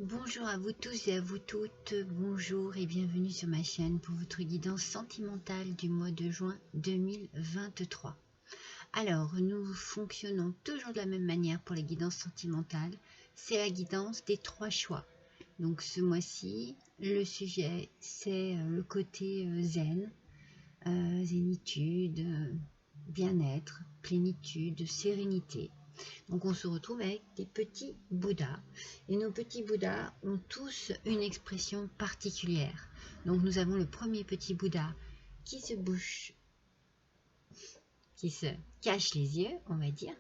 Bonjour à vous tous et à vous toutes, bonjour et bienvenue sur ma chaîne pour votre guidance sentimentale du mois de juin 2023. Alors, nous fonctionnons toujours de la même manière pour les guidances sentimentales, c'est la guidance des 3 choix. Donc ce mois-ci, le sujet c'est le côté zen, zénitude, bien-être, plénitude, sérénité. Donc on se retrouve avec des petits Bouddhas. Et nos petits Bouddhas ont tous une expression particulière. Donc nous avons le premier petit Bouddha qui se bouche, qui se cache les yeux, on va dire.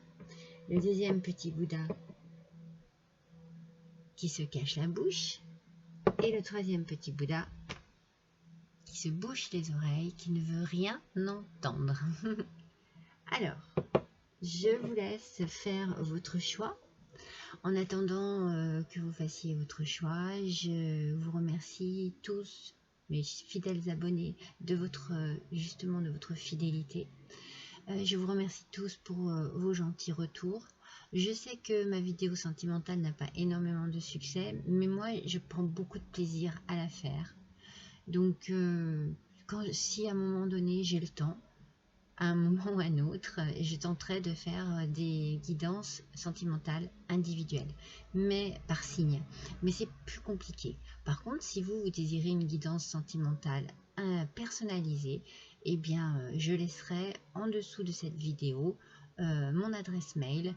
Le deuxième petit Bouddha qui se cache la bouche. Et le troisième petit Bouddha qui se bouche les oreilles, qui ne veut rien entendre. Alors, je vous laisse faire votre choix. En attendant que vous fassiez votre choix, je vous remercie tous, mes fidèles abonnés, de votre fidélité. Je vous remercie tous pour vos gentils retours. Je sais que ma vidéo sentimentale n'a pas énormément de succès, mais moi, je prends beaucoup de plaisir à la faire. Donc, si à un moment donné, j'ai le temps, à un moment ou à un autre, je tenterai de faire des guidances sentimentales individuelles, mais par signe. Mais c'est plus compliqué. Par contre, si vous désirez une guidance sentimentale personnalisée, eh bien, je laisserai en dessous de cette vidéo mon adresse mail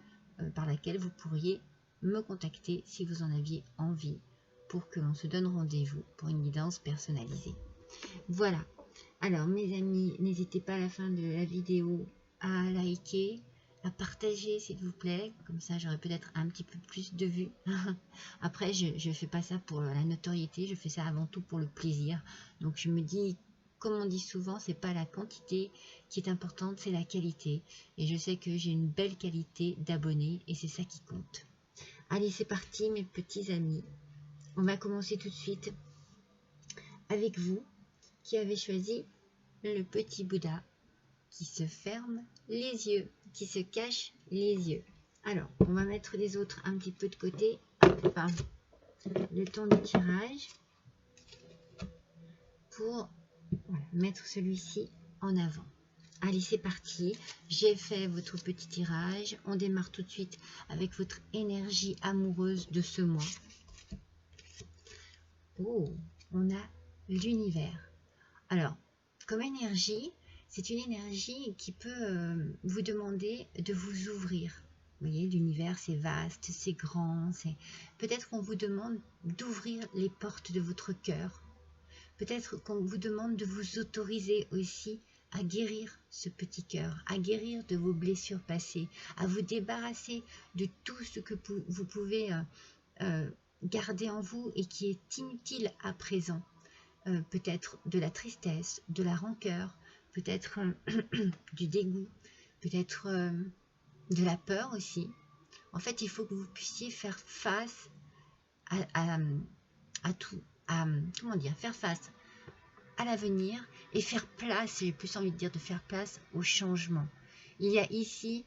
par laquelle vous pourriez me contacter si vous en aviez envie pour que l'on se donne rendez-vous pour une guidance personnalisée. Voilà. Alors mes amis, n'hésitez pas à la fin de la vidéo à liker, à partager s'il vous plaît, comme ça j'aurai peut-être un petit peu plus de vues. Après je ne fais pas ça pour la notoriété, je fais ça avant tout pour le plaisir. Donc je me dis, comme on dit souvent, c'est pas la quantité qui est importante, c'est la qualité. Et je sais que j'ai une belle qualité d'abonnés et c'est ça qui compte. Allez, c'est parti mes petits amis. On va commencer tout de suite avec vous qui avez choisi le petit Bouddha qui se ferme les yeux, qui se cache les yeux. Alors, on va mettre les autres un petit peu de côté. Enfin, le temps du tirage pour mettre celui-ci en avant. Allez, c'est parti. J'ai fait votre petit tirage. On démarre tout de suite avec votre énergie amoureuse de ce mois. Oh, on a l'univers. Alors, comme énergie, c'est une énergie qui peut vous demander de vous ouvrir. Vous voyez, l'univers, c'est vaste, c'est grand. Peut-être qu'on vous demande d'ouvrir les portes de votre cœur. Peut-être qu'on vous demande de vous autoriser aussi à guérir ce petit cœur, à guérir de vos blessures passées, à vous débarrasser de tout ce que vous pouvez garder en vous et qui est inutile à présent. Peut-être de la tristesse, de la rancœur, peut-être du dégoût, peut-être de la peur aussi. En fait, il faut que vous puissiez faire face à tout, comment dire, faire face à l'avenir et faire place, j'ai plus envie de dire de faire place au changement. Il y a ici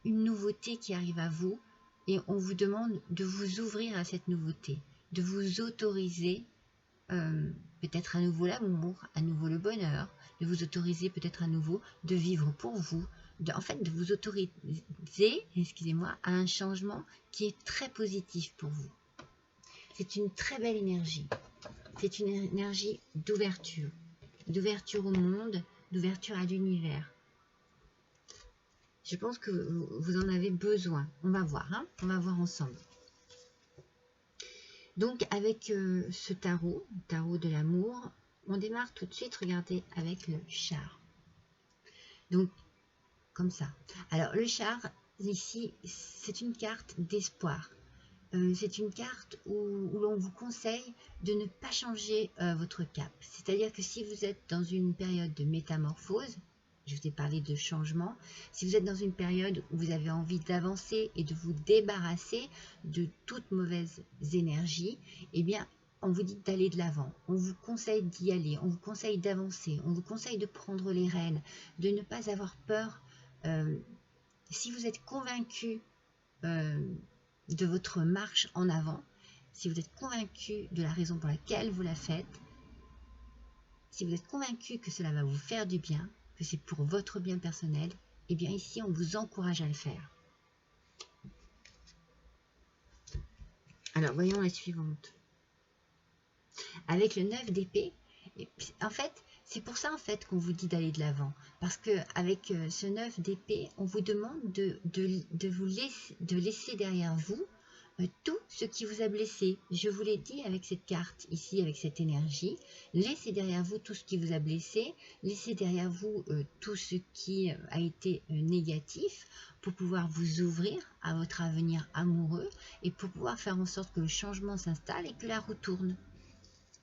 une nouveauté qui arrive à vous et on vous demande de vous ouvrir à cette nouveauté, de vous autoriser peut-être à nouveau l'amour, à nouveau le bonheur, de vous autoriser peut-être à nouveau de vivre pour vous, en fait de vous autoriser, excusez-moi, à un changement qui est très positif pour vous. C'est une très belle énergie, c'est une énergie d'ouverture au monde, d'ouverture à l'univers. Je pense que vous en avez besoin, on va voir, hein, on va voir ensemble. Donc avec ce tarot de l'amour, on démarre tout de suite, regardez, avec le char. Donc, comme ça. Alors, le char, ici, c'est une carte d'espoir. C'est une carte où l'on vous conseille de ne pas changer votre cap. C'est-à-dire que si vous êtes dans une période de métamorphose, je vous ai parlé de changement, si vous êtes dans une période où vous avez envie d'avancer et de vous débarrasser de toute mauvaise énergie, eh bien, on vous dit d'aller de l'avant, on vous conseille d'y aller, on vous conseille d'avancer, on vous conseille de prendre les rênes, de ne pas avoir peur. Si vous êtes convaincu de votre marche en avant, si vous êtes convaincu de la raison pour laquelle vous la faites, si vous êtes convaincu que cela va vous faire du bien, que c'est pour votre bien personnel, eh bien ici, on vous encourage à le faire. Alors, voyons la suivante. Avec le 9 d'épée, en fait, c'est pour ça en fait qu'on vous dit d'aller de l'avant. Parce qu'avec ce 9 d'épée, on vous demande de laisser derrière vous tout ce qui vous a blessé. Je vous l'ai dit avec cette carte ici, avec cette énergie. Laissez derrière vous tout ce qui vous a blessé. Laissez derrière vous tout ce qui a été négatif pour pouvoir vous ouvrir à votre avenir amoureux et pour pouvoir faire en sorte que le changement s'installe et que la roue tourne.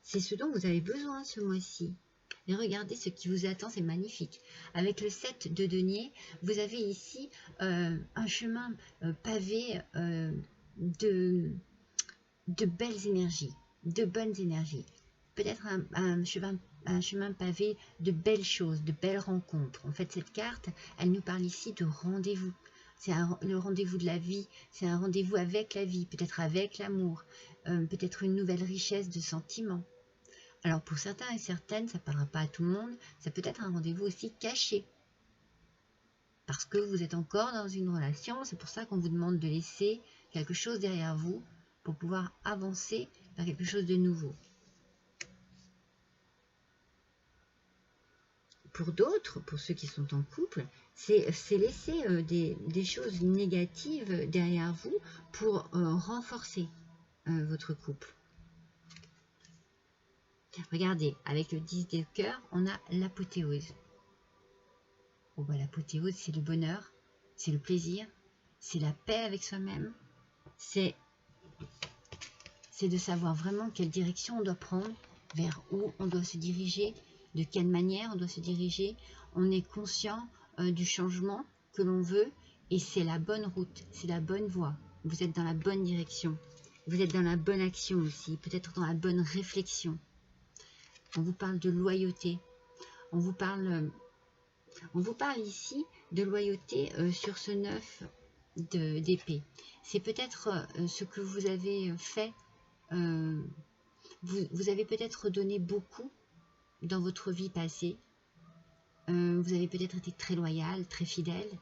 C'est ce dont vous avez besoin ce mois-ci. Et regardez ce qui vous attend, c'est magnifique. Avec le 7 de denier, vous avez ici un chemin pavé de belles énergies, de bonnes énergies. Peut-être un chemin pavé de belles choses, de belles rencontres. En fait, cette carte, elle nous parle ici de rendez-vous. C'est le rendez-vous de la vie, c'est un rendez-vous avec la vie, peut-être avec l'amour, peut-être une nouvelle richesse de sentiments. Alors pour certains et certaines, ça ne parlera pas à tout le monde, ça peut être un rendez-vous aussi caché. Parce que vous êtes encore dans une relation, c'est pour ça qu'on vous demande de laisser quelque chose derrière vous pour pouvoir avancer vers quelque chose de nouveau. Pour d'autres, pour ceux qui sont en couple, c'est laisser des choses négatives derrière vous pour renforcer votre couple. Regardez, avec le 10 de cœur, on a l'apothéose. Bon, bah, l'apothéose, c'est le bonheur, c'est le plaisir, c'est la paix avec soi-même, c'est de savoir vraiment quelle direction on doit prendre, vers où on doit se diriger, de quelle manière on doit se diriger. On est conscient du changement que l'on veut et c'est la bonne route, c'est la bonne voie. Vous êtes dans la bonne direction, vous êtes dans la bonne action aussi, peut-être dans la bonne réflexion. On vous parle de loyauté, on vous parle ici de loyauté sur ce 9 d'épée. C'est peut-être ce que vous avez fait, vous avez peut-être donné beaucoup dans votre vie passée, vous avez peut-être été très loyal, très fidèle.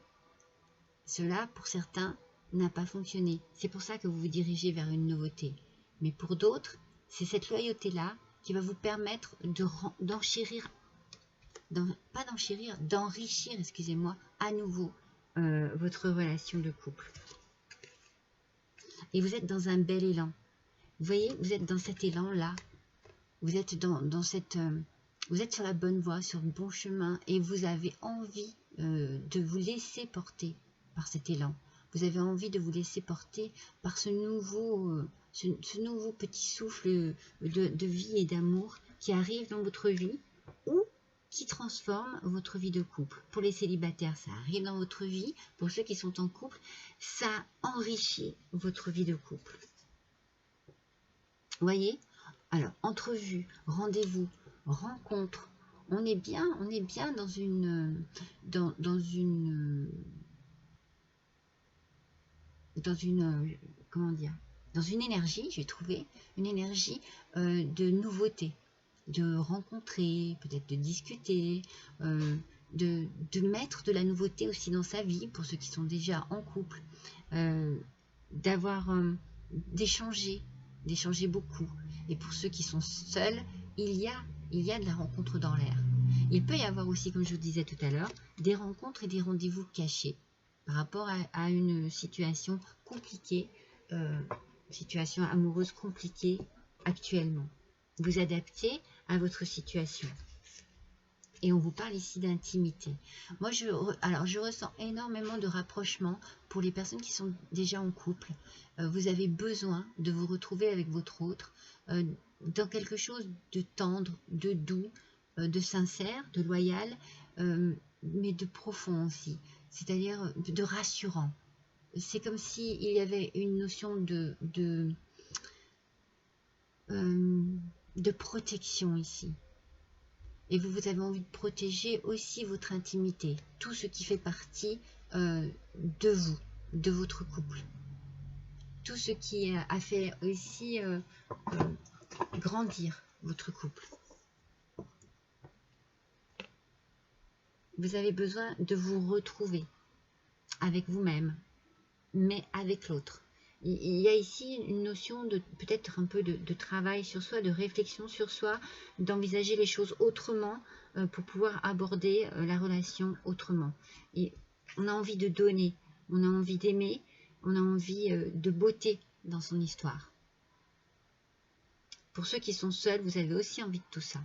Cela, pour certains, n'a pas fonctionné. C'est pour ça que vous vous dirigez vers une nouveauté. Mais pour d'autres, c'est cette loyauté-là qui va vous permettre d'enrichir, excusez-moi, à nouveau votre relation de couple. Et vous êtes dans un bel élan. Vous voyez, vous êtes dans cet élan-là. Vous êtes vous êtes sur la bonne voie, sur le bon chemin, et vous avez envie de vous laisser porter par cet élan. Vous avez envie de vous laisser porter par ce nouveau petit souffle de vie et d'amour qui arrive dans votre vie ou qui transforme votre vie de couple. Pour les célibataires, ça arrive dans votre vie. Pour ceux qui sont en couple, ça enrichit votre vie de couple. Vous voyez? Alors, entrevue, rendez-vous, rencontre, on est bien dans une comment dire, dans une énergie, j'ai trouvé une énergie de nouveauté, de rencontrer, peut-être de discuter, de mettre de la nouveauté aussi dans sa vie pour ceux qui sont déjà en couple, d'échanger beaucoup. Et pour ceux qui sont seuls, il y a de la rencontre dans l'air. Il peut y avoir aussi, comme je vous disais tout à l'heure, des rencontres et des rendez-vous cachés par rapport à une situation compliquée, situation amoureuse compliquée actuellement. Vous adaptez à votre situation. Et on vous parle ici d'intimité. Moi, je ressens énormément de rapprochement pour les personnes qui sont déjà en couple. Vous avez besoin de vous retrouver avec votre autre dans quelque chose de tendre, de doux, de sincère, de loyal, mais de profond aussi, c'est-à-dire de rassurant. C'est comme s'il y avait une notion de protection ici. Et vous avez envie de protéger aussi votre intimité, tout ce qui fait partie de vous, de votre couple. tout ce qui a fait aussi grandir votre couple. Vous avez besoin de vous retrouver avec vous-même, mais avec l'autre. Il y a ici une notion de peut-être un peu de travail sur soi, de réflexion sur soi, d'envisager les choses autrement pour pouvoir aborder la relation autrement. Et on a envie de donner, on a envie d'aimer, on a envie de beauté dans son histoire. Pour ceux qui sont seuls, vous avez aussi envie de tout ça.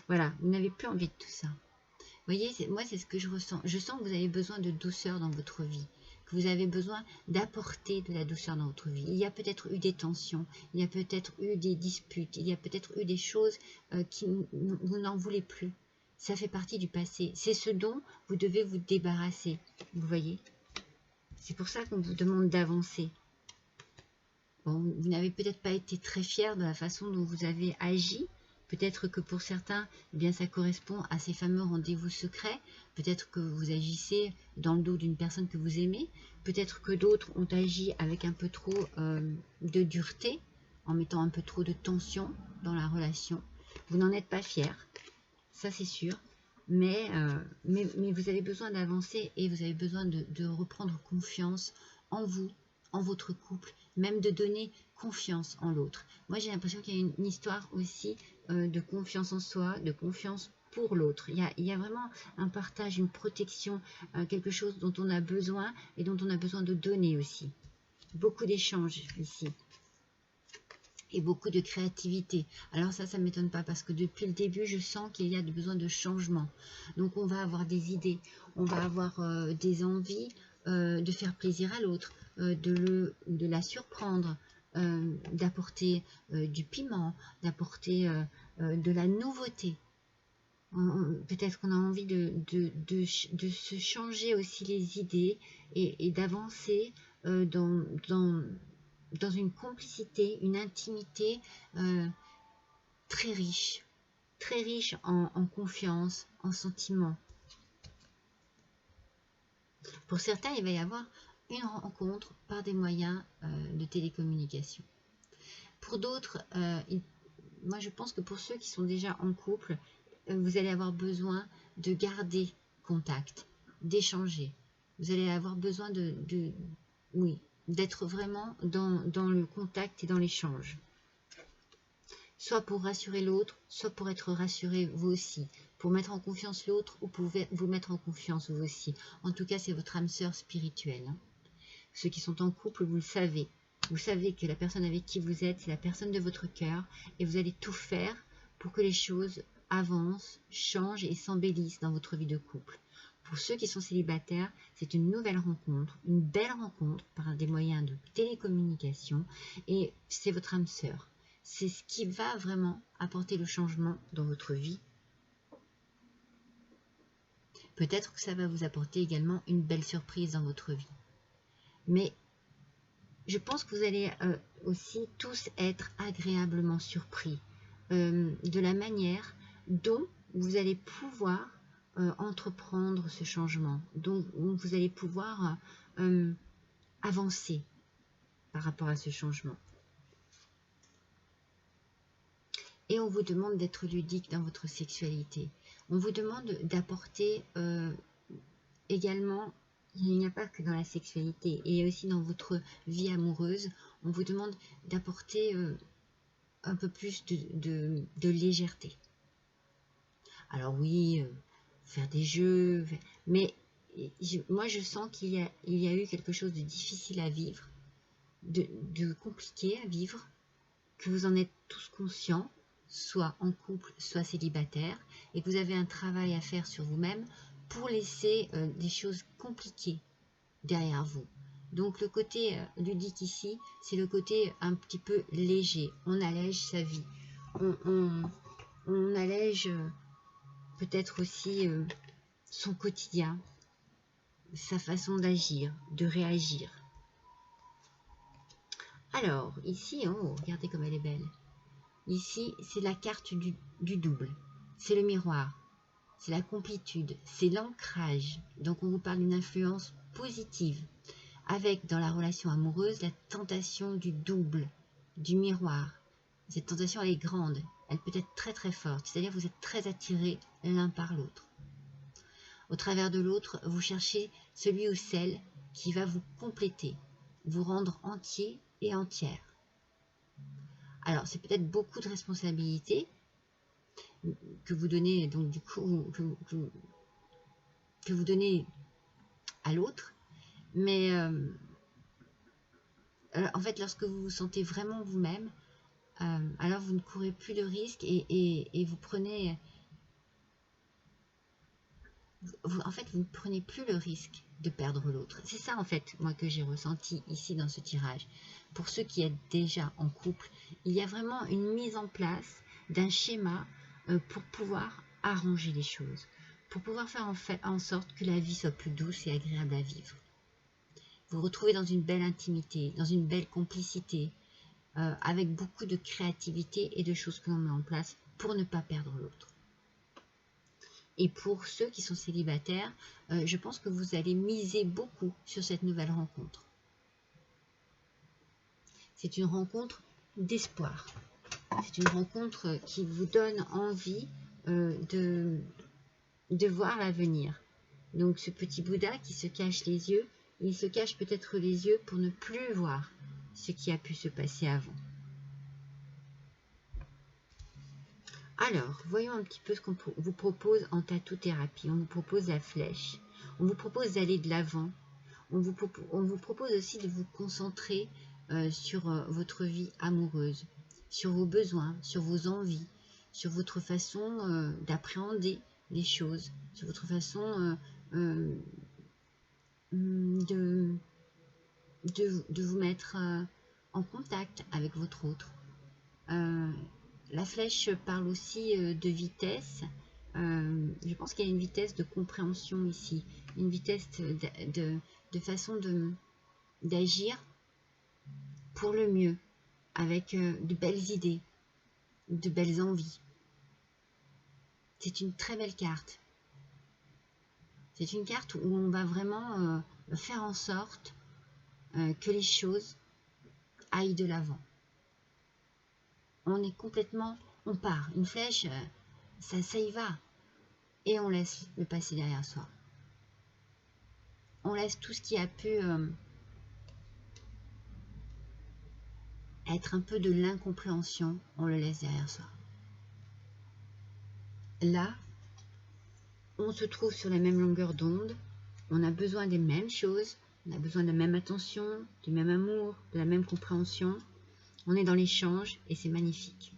Voilà, vous n'avez plus envie de tout ça. Vous voyez, moi, c'est ce que je ressens. Je sens que vous avez besoin de douceur dans votre vie, que vous avez besoin d'apporter de la douceur dans votre vie. Il y a peut-être eu des tensions, il y a peut-être eu des disputes, il y a peut-être eu des choses qui vous n'en voulez plus. Ça fait partie du passé. C'est ce dont vous devez vous débarrasser. Vous voyez? C'est pour ça qu'on vous demande d'avancer. Bon, vous n'avez peut-être pas été très fier de la façon dont vous avez agi. Peut-être que pour certains, eh bien, ça correspond à ces fameux rendez-vous secrets. Peut-être que vous agissez dans le dos d'une personne que vous aimez. Peut-être que d'autres ont agi avec un peu trop de dureté, en mettant un peu trop de tension dans la relation. Vous n'en êtes pas fier, ça c'est sûr. Mais vous avez besoin d'avancer et vous avez besoin de reprendre confiance en vous, en votre couple, même de donner confiance en l'autre. Moi, j'ai l'impression qu'il y a une histoire aussi de confiance en soi, de confiance pour l'autre. Il y a vraiment un partage, une protection, quelque chose dont on a besoin et dont on a besoin de donner aussi. Beaucoup d'échanges ici. Et beaucoup de créativité. Alors ça ne m'étonne pas parce que depuis le début, je sens qu'il y a besoin de changement. Donc on va avoir des idées, on va avoir des envies de faire plaisir à l'autre, de la surprendre, d'apporter du piment, d'apporter de la nouveauté. Peut-être qu'on a envie de se changer aussi les idées et d'avancer dans une complicité, une intimité très riche en confiance, en sentiments. Pour certains, il va y avoir une rencontre par des moyens de télécommunication. Pour d'autres, moi je pense que pour ceux qui sont déjà en couple, vous allez avoir besoin de garder contact, d'échanger. Vous allez avoir besoin d'être vraiment dans le contact et dans l'échange. Soit pour rassurer l'autre, soit pour être rassuré vous aussi. Pour mettre en confiance l'autre ou pour vous mettre en confiance vous aussi. En tout cas, c'est votre âme sœur spirituelle. Hein. Ceux qui sont en couple, vous le savez. Vous savez que la personne avec qui vous êtes, c'est la personne de votre cœur. Et vous allez tout faire pour que les choses avancent, changent et s'embellissent dans votre vie de couple. Pour ceux qui sont célibataires, c'est une nouvelle rencontre, une belle rencontre par des moyens de télécommunication. Et c'est votre âme sœur. C'est ce qui va vraiment apporter le changement dans votre vie. Peut-être que ça va vous apporter également une belle surprise dans votre vie. Mais je pense que vous allez aussi tous être agréablement surpris de la manière dont vous allez pouvoir entreprendre ce changement, dont vous allez pouvoir avancer par rapport à ce changement. Et on vous demande d'être ludique dans votre sexualité. On vous demande d'apporter également, il n'y a pas que dans la sexualité, et aussi dans votre vie amoureuse, on vous demande d'apporter un peu plus de légèreté. Alors oui, faire des jeux, mais moi je sens qu'il y a eu quelque chose de difficile à vivre, de compliqué à vivre, que vous en êtes tous conscients, soit en couple, soit célibataire, et que vous avez un travail à faire sur vous-même pour laisser des choses compliquées derrière vous. Donc le côté ludique ici, c'est le côté un petit peu léger. On allège sa vie. On allège peut-être aussi son quotidien, sa façon d'agir, de réagir. Alors, ici, oh, regardez comme elle est belle. Ici, c'est la carte du double. C'est le miroir. C'est la complétude. C'est l'ancrage. Donc, on vous parle d'une influence positive. Avec, dans la relation amoureuse, la tentation du double, du miroir. Cette tentation, elle est grande. Elle peut être très très forte. C'est-à-dire vous êtes très attirés l'un par l'autre. Au travers de l'autre, vous cherchez celui ou celle qui va vous compléter, vous rendre entier et entière. Alors, c'est peut-être beaucoup de responsabilités que vous donnez, donc du coup, que vous donnez à l'autre, mais en fait, lorsque vous vous sentez vraiment vous-même, alors vous ne courez plus de risques et vous prenez... en fait, vous ne prenez plus le risque de perdre l'autre. C'est ça, en fait, moi, que j'ai ressenti ici dans ce tirage. Pour ceux qui êtes déjà en couple, il y a vraiment une mise en place d'un schéma pour pouvoir arranger les choses, pour pouvoir faire en sorte que la vie soit plus douce et agréable à vivre. Vous vous retrouvez dans une belle intimité, dans une belle complicité, avec beaucoup de créativité et de choses que l'on met en place pour ne pas perdre l'autre. Et pour ceux qui sont célibataires, je pense que vous allez miser beaucoup sur cette nouvelle rencontre. C'est une rencontre d'espoir. C'est une rencontre qui vous donne envie de voir l'avenir. Donc ce petit Bouddha qui se cache les yeux, il se cache peut-être les yeux pour ne plus voir ce qui a pu se passer avant. Alors, voyons un petit peu ce qu'on vous propose en tattoo-thérapie. On vous propose la flèche. On vous propose d'aller de l'avant. On vous propose aussi de vous concentrer sur votre vie amoureuse, sur vos besoins, sur vos envies, sur votre façon d'appréhender les choses, sur votre façon de vous mettre en contact avec votre autre. La flèche parle aussi de vitesse. Je pense qu'il y a une vitesse de compréhension ici, une vitesse de façon d'agir pour le mieux, avec de belles idées, de belles envies. C'est une très belle carte. C'est une carte où on va vraiment faire en sorte que les choses aillent de l'avant. On est complètement, on part. Une flèche, ça y va. Et on laisse le passé derrière soi. On laisse tout ce qui a pu être un peu de l'incompréhension, on le laisse derrière soi. Là, on se trouve sur la même longueur d'onde, on a besoin des mêmes choses, on a besoin de la même attention, du même amour, de la même compréhension. On est dans l'échange et c'est magnifique.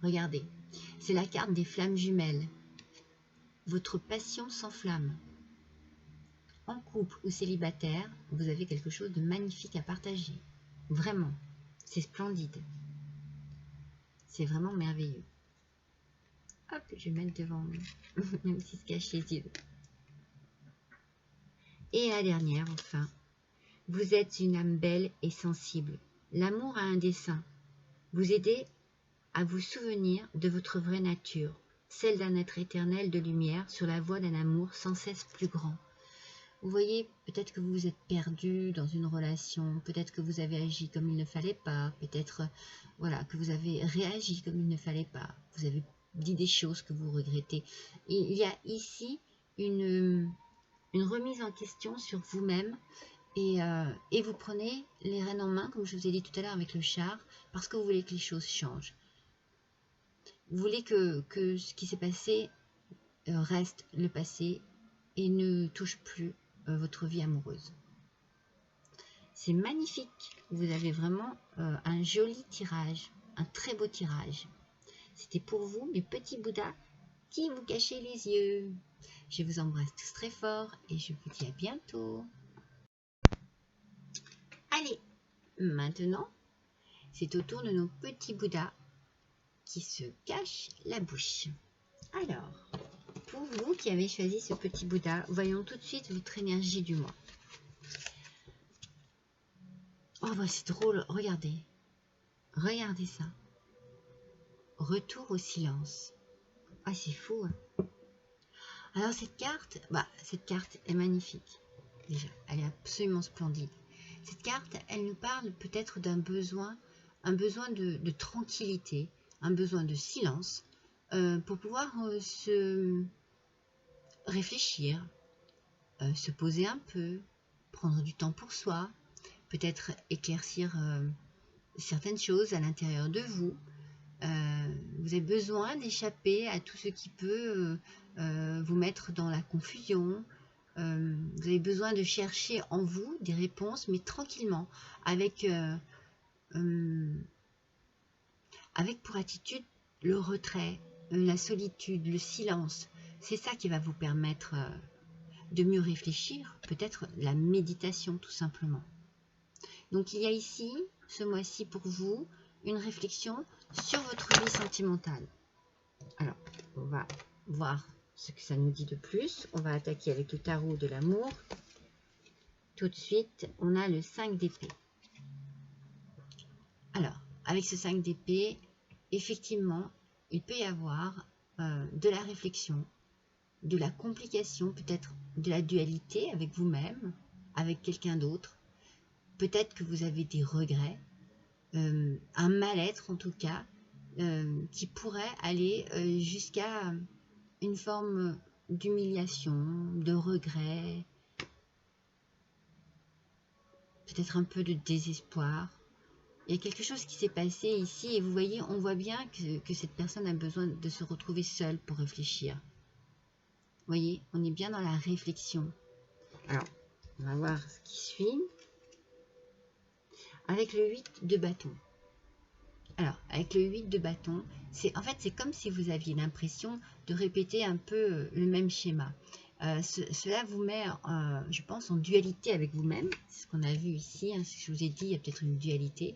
Regardez, c'est la carte des flammes jumelles. Votre passion s'enflamme. En couple ou célibataire, vous avez quelque chose de magnifique à partager. Vraiment, c'est splendide. C'est vraiment merveilleux. Hop, je vais mettre devant moi, même s'il se cache les yeux. Et la dernière, enfin. Vous êtes une âme belle et sensible. L'amour a un dessein. Vous aidez à vous souvenir de votre vraie nature, celle d'un être éternel de lumière sur la voie d'un amour sans cesse plus grand. Vous voyez, peut-être que vous vous êtes perdu dans une relation, peut-être que vous avez agi comme il ne fallait pas, peut-être voilà, que vous avez réagi comme il ne fallait pas, vous avez dit des choses que vous regrettez. Et il y a ici une remise en question sur vous-même et vous prenez les rênes en main, comme je vous ai dit tout à l'heure avec le char, parce que vous voulez que les choses changent. Vous voulez que ce qui s'est passé reste le passé et ne touche plus votre vie amoureuse. C'est magnifique. Vous avez vraiment un joli tirage, un très beau tirage. C'était pour vous, mes petits Bouddhas, qui vous cachez les yeux. Je vous embrasse tous très fort et je vous dis à bientôt. Allez, maintenant, c'est au tour de nos petits Bouddhas qui se cachent la bouche. Alors, pour vous qui avez choisi ce petit Bouddha, voyons tout de suite votre énergie du mois. Oh bah c'est drôle, regardez. Regardez ça. Retour au silence. Ah c'est fou. Hein. Alors cette carte est magnifique. Déjà, elle est absolument splendide. Cette carte, elle nous parle peut-être d'un besoin, un besoin de tranquillité, un besoin de silence, pour pouvoir se réfléchir, se poser un peu, prendre du temps pour soi, peut-être éclaircir certaines choses à l'intérieur de vous. Vous avez besoin d'échapper à tout ce qui peut vous mettre dans la confusion. Vous avez besoin de chercher en vous des réponses, mais tranquillement, avec pour attitude le retrait, la solitude, le silence. C'est ça qui va vous permettre de mieux réfléchir, peut-être la méditation tout simplement. Donc il y a ici, ce mois-ci pour vous, une réflexion sur votre vie sentimentale. Alors, on va voir ce que ça nous dit de plus. On va attaquer avec le tarot de l'amour. Tout de suite, on a le 5 d'épée. Alors, avec ce 5 d'épée, effectivement, il peut y avoir de la réflexion, de la complication, peut-être de la dualité avec vous-même, avec quelqu'un d'autre. Peut-être que vous avez des regrets, un mal-être en tout cas, qui pourrait aller jusqu'à une forme d'humiliation, de regret, peut-être un peu de désespoir. Il y a quelque chose qui s'est passé ici et vous voyez, on voit bien que cette personne a besoin de se retrouver seule pour réfléchir. Vous voyez, on est bien dans la réflexion. Alors, on va voir ce qui suit. Avec le 8 de bâton. Alors, avec le 8 de bâton, en fait, c'est comme si vous aviez l'impression de répéter un peu le même schéma. Cela vous met, je pense, en dualité avec vous-même. C'est ce qu'on a vu ici, hein, ce que je vous ai dit, il y a peut-être une dualité.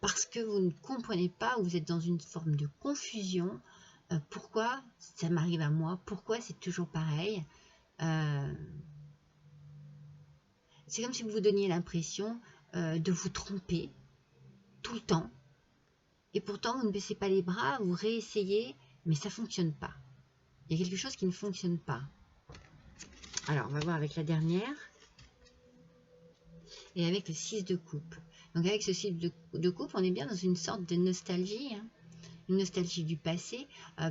Parce que vous ne comprenez pas, vous êtes dans une forme de confusion. Pourquoi ça m'arrive à moi? Pourquoi c'est toujours pareil? C'est comme si vous vous donniez l'impression de vous tromper tout le temps. Et pourtant, vous ne baissez pas les bras, vous réessayez, mais ça ne fonctionne pas. Il y a quelque chose qui ne fonctionne pas. Alors, on va voir avec la dernière. Et avec le 6 de coupe. Donc, avec ce 6 de coupe, on est bien dans une sorte de nostalgie. Hein, une nostalgie du passé.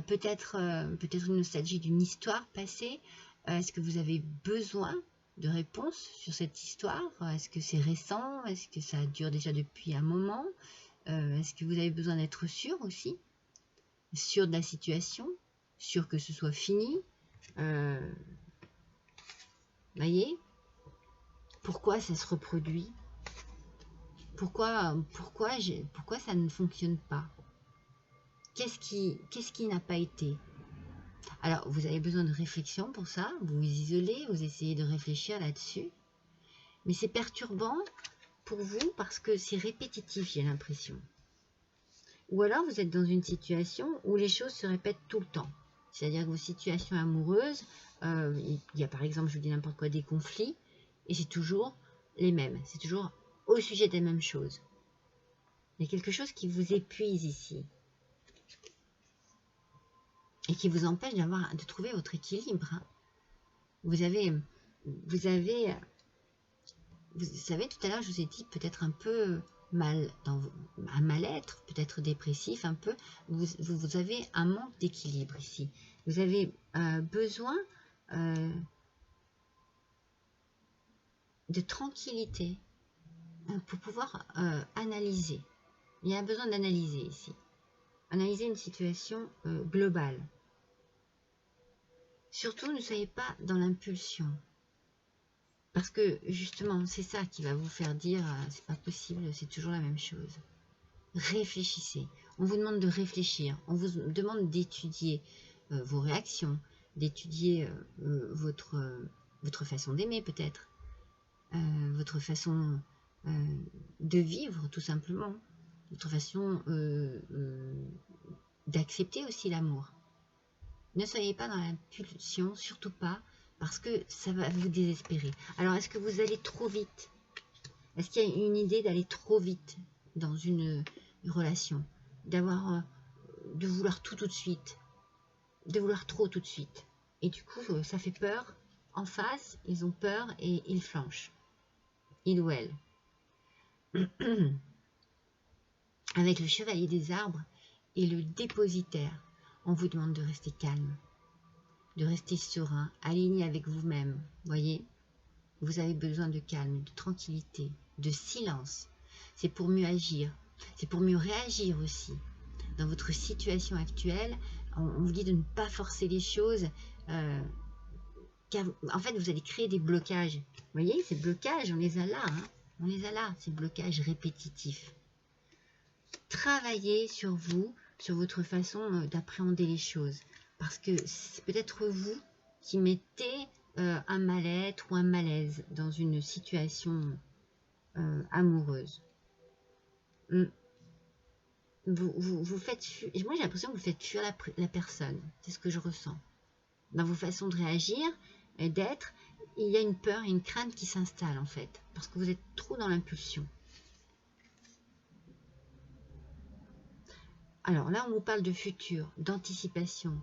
Peut-être une nostalgie d'une histoire passée. Est-ce que vous avez besoin de réponses sur cette histoire? Est-ce que c'est récent? Est-ce que ça dure déjà depuis un moment? Est-ce que vous avez besoin d'être sûr aussi? Sûr de la situation? Sûr que ce soit fini? Voyez? Pourquoi ça se reproduit? Pourquoi ça ne fonctionne pas? Qu'est-ce qui n'a pas été? Alors, vous avez besoin de réflexion pour ça. Vous vous isolez, vous essayez de réfléchir là-dessus. Mais c'est perturbant pour vous parce que c'est répétitif, j'ai l'impression. Ou alors, vous êtes dans une situation où les choses se répètent tout le temps. C'est-à-dire que vos situations amoureuses, il y a par exemple, je vous dis n'importe quoi, des conflits, et c'est toujours les mêmes. C'est toujours au sujet des mêmes choses. Il y a quelque chose qui vous épuise ici. Et qui vous empêche de trouver votre équilibre. Hein. Vous savez, tout à l'heure, je vous ai dit peut-être un peu un mal-être, peut-être dépressif un peu. Vous avez un manque d'équilibre ici. Vous avez besoin de tranquillité pour pouvoir analyser. Il y a besoin d'analyser ici. Analyser une situation globale. Surtout, ne soyez pas dans l'impulsion. Parce que, justement, c'est ça qui va vous faire dire « c'est pas possible, c'est toujours la même chose ». Réfléchissez. On vous demande de réfléchir. On vous demande d'étudier vos réactions, d'étudier votre façon d'aimer, peut-être. Votre façon de vivre, tout simplement. Votre façon d'accepter aussi l'amour. Ne soyez pas dans l'impulsion, surtout pas, parce que ça va vous désespérer. Alors, est-ce que vous allez trop vite? Est-ce qu'il y a une idée d'aller trop vite dans une relation? De vouloir tout de suite? De vouloir trop tout de suite? Et du coup, ça fait peur. En face, ils ont peur et ils flanchent. Il ou elle. Avec le chevalier des arbres et le dépositaire, on vous demande de rester calme, de rester serein, aligné avec vous-même. Voyez, vous avez besoin de calme, de tranquillité, de silence. C'est pour mieux agir, c'est pour mieux réagir aussi. Dans votre situation actuelle, on vous dit de ne pas forcer les choses, car en fait, vous allez créer des blocages. Vous voyez, ces blocages, on les a là, hein, on les a là, ces blocages répétitifs. Travaillez sur vous, sur votre façon d'appréhender les choses. Parce que c'est peut-être vous qui mettez un mal-être ou un malaise dans une situation amoureuse. Vous faites fuir, moi j'ai l'impression que vous faites fuir la personne. C'est ce que je ressens. Dans vos façons de réagir et d'être, il y a une peur et une crainte qui s'installe en fait. Parce que vous êtes trop dans l'impulsion. Alors là, on vous parle de futur, d'anticipation,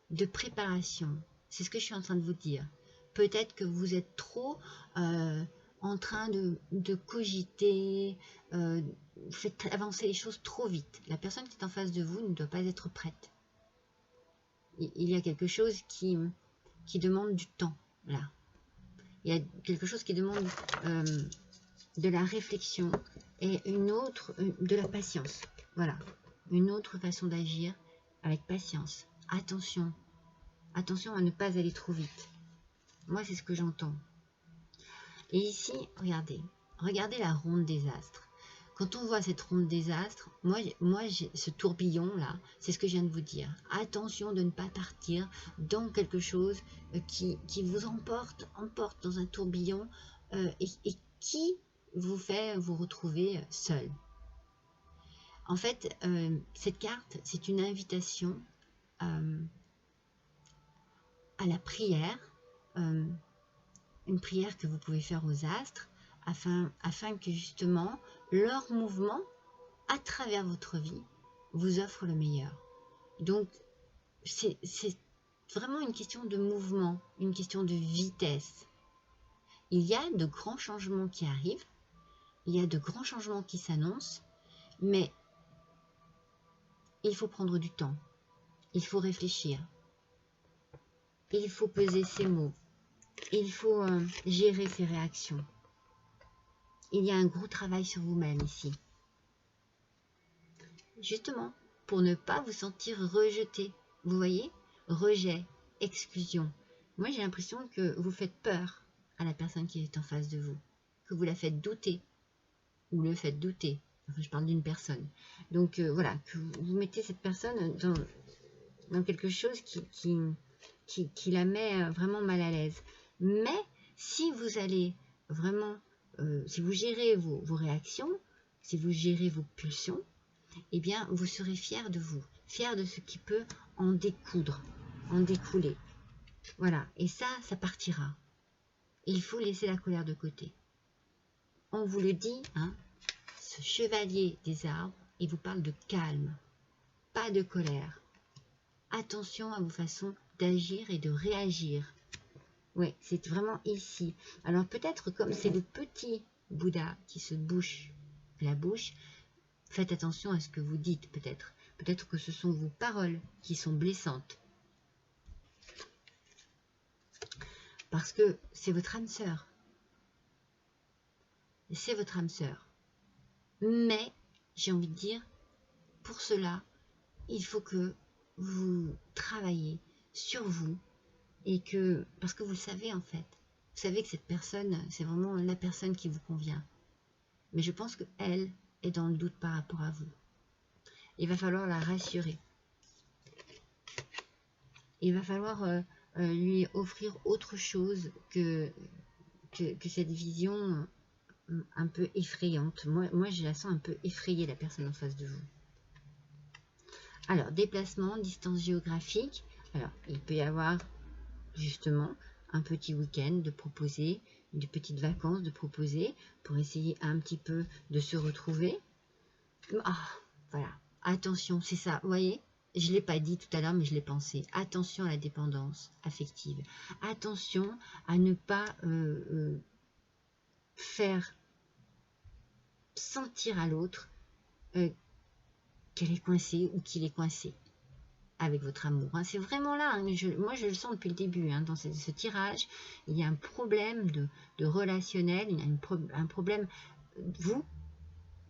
de préparation. C'est ce que je suis en train de vous dire. Peut-être que vous êtes trop en train de cogiter, vous faites avancer les choses trop vite. La personne qui est en face de vous ne doit pas être prête. Il y a quelque chose qui demande du temps, là. Il y a quelque chose qui demande de la réflexion et une autre, de la patience. Voilà. Une autre façon d'agir avec patience. Attention. Attention à ne pas aller trop vite. Moi, c'est ce que j'entends. Et ici, regardez. Regardez la ronde des astres. Quand on voit cette ronde des astres, moi ce tourbillon-là, c'est ce que je viens de vous dire. Attention de ne pas partir dans quelque chose qui vous emporte dans un tourbillon et qui vous fait vous retrouver seul. En fait, cette carte, c'est une invitation à la prière, une prière que vous pouvez faire aux astres, afin que justement leur mouvement à travers votre vie vous offre le meilleur. Donc c'est vraiment une question de mouvement, une question de vitesse. Il y a de grands changements qui arrivent, il y a de grands changements qui s'annoncent, mais il faut prendre du temps, il faut réfléchir, il faut peser ses mots, il faut gérer ses réactions. Il y a un gros travail sur vous-même ici. Justement, pour ne pas vous sentir rejeté. Vous voyez? Rejet, exclusion. Moi, j'ai l'impression que vous faites peur à la personne qui est en face de vous. Que vous la faites douter. Ou le faites douter. Enfin, je parle d'une personne. Donc, voilà, que vous mettez cette personne dans quelque chose qui la met vraiment mal à l'aise. Mais, si vous allez vraiment... si vous gérez vos réactions, si vous gérez vos pulsions, eh bien, vous serez fier de vous, fier de ce qui peut en découdre, en découler. Voilà, et ça partira. Il faut laisser la colère de côté. On vous le dit, hein, ce chevalier des arbres, il vous parle de calme, pas de colère. Attention à vos façons d'agir et de réagir. Oui, c'est vraiment ici. Alors peut-être comme c'est le petit Bouddha qui se bouche la bouche, faites attention à ce que vous dites peut-être. Peut-être que ce sont vos paroles qui sont blessantes. Parce que c'est votre âme sœur. C'est votre âme sœur. Mais, j'ai envie de dire, pour cela, il faut que vous travaillez sur vous. Et que, parce que vous le savez en fait. Vous savez que cette personne, c'est vraiment la personne qui vous convient. Mais je pense qu'elle est dans le doute par rapport à vous. Il va falloir la rassurer. Il va falloir lui offrir autre chose que cette vision un peu effrayante. Moi, je la sens un peu effrayée, la personne en face de vous. Alors, déplacement, distance géographique. Alors, il peut y avoir justement un petit week-end de proposer, de petites vacances de proposer pour essayer un petit peu de se retrouver. Ah, voilà. Attention, c'est ça. Vous voyez, je ne l'ai pas dit tout à l'heure, mais je l'ai pensé. Attention à la dépendance affective. Attention à ne pas faire sentir à l'autre qu'elle est coincée ou qu'il est coincé avec votre amour. Hein. C'est vraiment là, hein, moi je le sens depuis le début, hein, dans ce tirage, il y a un problème de relationnel, il y a un problème, vous,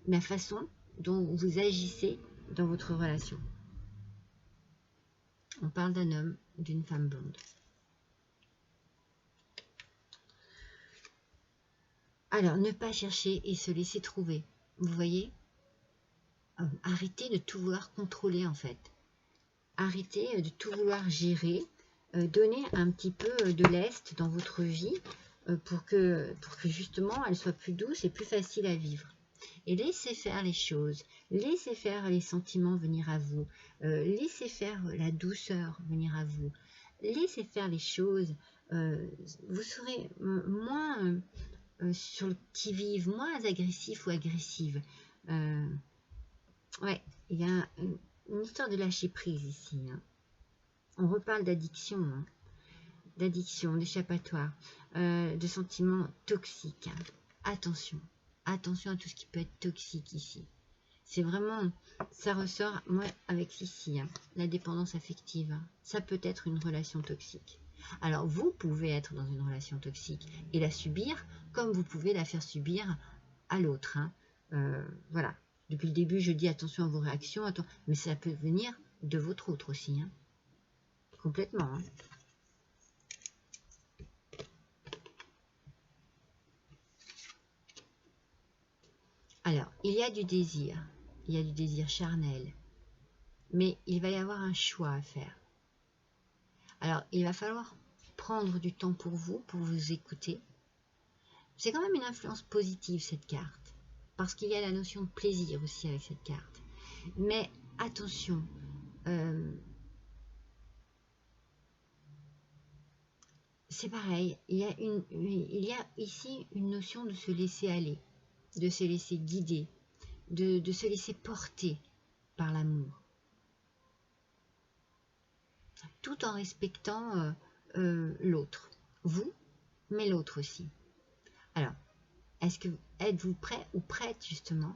la façon dont vous agissez dans votre relation. On parle d'un homme, d'une femme blonde. Alors, ne pas chercher et se laisser trouver. Vous voyez, arrêtez de tout vouloir contrôler en fait. Arrêtez de tout vouloir gérer. Donnez un petit peu de lest dans votre vie pour que justement elle soit plus douce et plus facile à vivre. Et laissez faire les choses. Laissez faire les sentiments venir à vous. Laissez faire la douceur venir à vous. Laissez faire les choses. Vous serez moins... sur le qui-vive, moins agressif ou agressive. Ouais, il y a une histoire de lâcher prise ici. Hein. On reparle d'addiction, hein. D'addiction, d'échappatoire, de sentiments toxiques. Hein. Attention, attention à tout ce qui peut être toxique ici. C'est vraiment, ça ressort, moi, avec ici, hein, la dépendance affective. Hein. Ça peut être une relation toxique. Alors, vous pouvez être dans une relation toxique et la subir, comme vous pouvez la faire subir à l'autre. Hein. Voilà. Depuis le début, je dis attention à vos réactions, mais ça peut venir de votre autre aussi. Hein. Complètement. Hein. Alors, il y a du désir. Il y a du désir charnel. Mais il va y avoir un choix à faire. Alors, il va falloir prendre du temps pour vous écouter. C'est quand même une influence positive, cette carte. Parce qu'il y a la notion de plaisir aussi avec cette carte. Mais attention, c'est pareil, il y a ici une notion de se laisser aller, de se laisser guider, de se laisser porter par l'amour. Tout en respectant l'autre, vous, mais l'autre aussi. Alors, êtes-vous prêt ou prête justement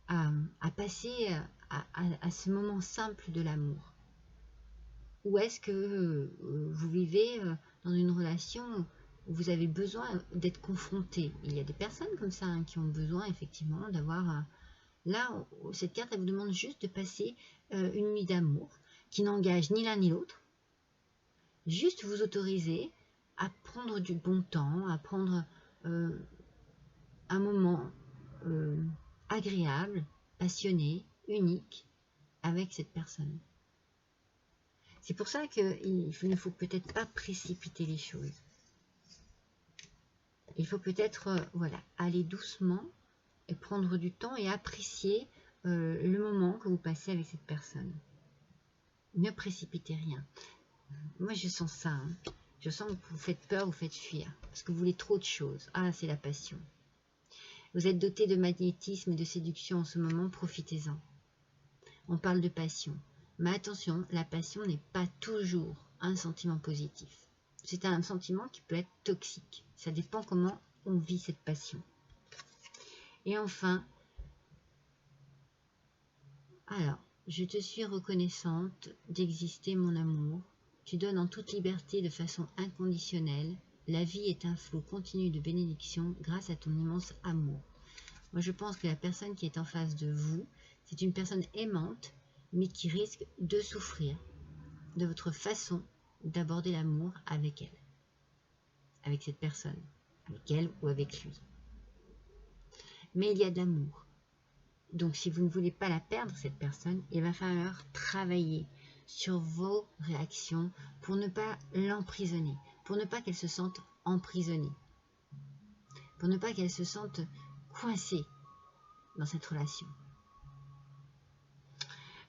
à passer à ce moment simple de l'amour? Ou est-ce que vous vivez dans une relation où vous avez besoin d'être confronté? Il y a des personnes comme ça hein, qui ont besoin effectivement d'avoir... là, cette carte, elle vous demande juste de passer une nuit d'amour qui n'engage ni l'un ni l'autre. Juste vous autoriser à prendre du bon temps, à prendre un moment agréable, passionné, unique avec cette personne. C'est pour ça qu'il ne faut peut-être pas précipiter les choses. Il faut peut-être voilà, aller doucement et prendre du temps et apprécier le moment que vous passez avec cette personne. Ne précipitez rien. Moi, je sens ça. Hein. Je sens que vous faites peur, vous faites fuir. Parce que vous voulez trop de choses. Ah, c'est la passion. Vous êtes doté de magnétisme et de séduction en ce moment, profitez-en. On parle de passion. Mais attention, la passion n'est pas toujours un sentiment positif. C'est un sentiment qui peut être toxique. Ça dépend comment on vit cette passion. Et enfin, alors, je te suis reconnaissante d'exister, mon amour. Tu donnes en toute liberté de façon inconditionnelle. La vie est un flot continu de bénédictions grâce à ton immense amour. Moi, je pense que la personne qui est en face de vous, c'est une personne aimante, mais qui risque de souffrir de votre façon d'aborder l'amour avec elle, avec cette personne, avec elle ou avec lui. Mais il y a de l'amour. Donc, si vous ne voulez pas la perdre, cette personne, il va falloir travailler sur vos réactions pour ne pas l'emprisonner, pour ne pas qu'elle se sente emprisonnée, pour ne pas qu'elle se sente coincée dans cette relation.